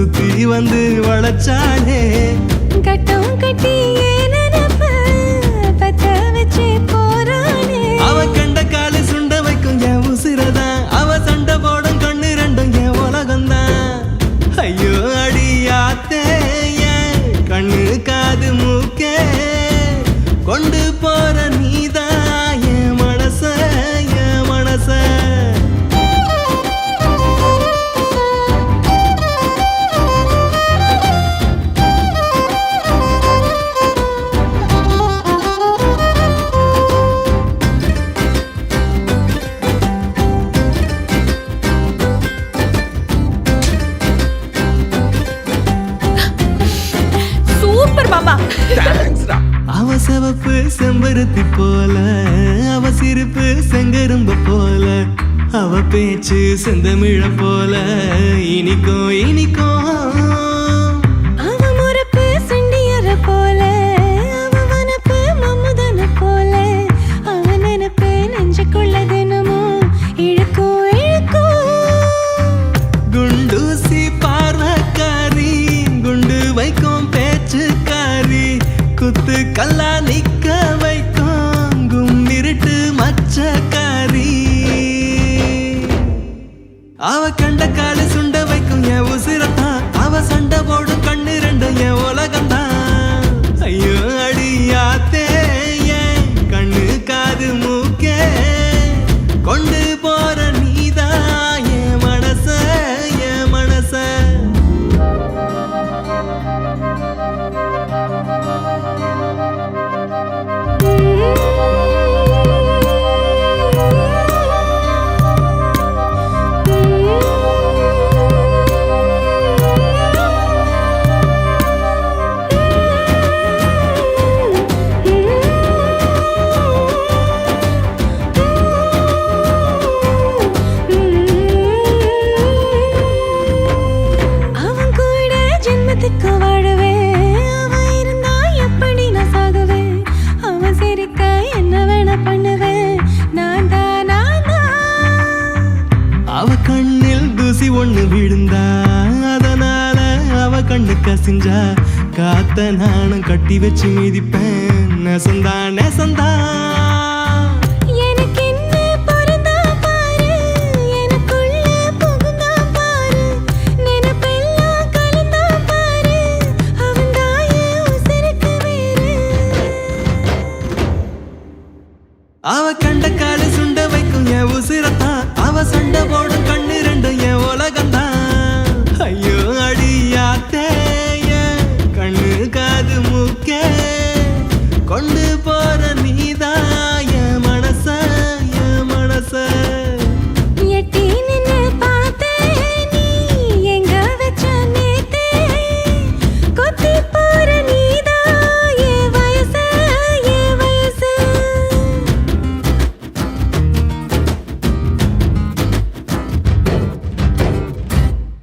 சுத்தி வந்து வளச்சானே கட்டம் கட்டி ஏனப்ப பத்த வச்சு போறானே அவ கண்ட காலு சுண்ட வைக்கும் என் உசிரதான் அவ சண்டை போடும் கண்ணு ரெண்டும் என் உலகம்தான் ஐயோ அடியாத்தே என் கண்ணு காது மூக்கே கொண்டு போற நீதான் என் மனச என் மனச அவ சிவப்பு செம்பருத்தி போல அவ சிரிப்பு செங்கரும்ப போல அவ பேச்சு செந்தமிழ போல இனிக்கும் இனிக்கும் அவ முறப்பு சண்டியற போல அவ வனப்பு மம்முதன போல அவ நினப்பு நெஞ்சுக்குள்ள தினமும் இழுக்கும் இழுக்கும் குண்டூசி பார்வக்காரி குண்டு வைக்கும் பேச்சுக்காரி குத்து கல்லா நிக்க வைக்கும் கும்மிருட்டு மச்சக்காரி அவ கண்ட காலு சுண்ட வைக்கும் என் உசிரத்தான் அவ சண்டை போடும் கண்ணு ரெண்டும் என் உலகம்தான் ஐயோ அடியாத்தே என் கண்ணு காது மூக்கே கொண்டு போற நீதான் என் மனச என் மனச அவன் கூட ஜென்மத்துக்கு வாழவே அவ இருந்தா எப்படி நான் சாகுவேன் அவன் சிரிக்க என்ன வேணா பண்ணுவேன் நான் தான் அவ கண்ணில் தூசி ஒண்ணு விழுந்தா அதனால அவ கண்ணு கசிஞ்சா காத்த நானும் கட்டி வச்சு மிதிப்பேன் நெசந்தா நெசந்தா எனக்கு என்ன பொருந்தா பாரு எனக்குள்ள புகுந்தா பாரு நினைப்பெல்லாம் கலந்தா பாரு அவன் தாயே உசிருக்கு வேறு அவ கண்ட காலு சுண்ட வைக்கும் என் உசிரத்தான் அவ சண்டை போடும் கண்ணு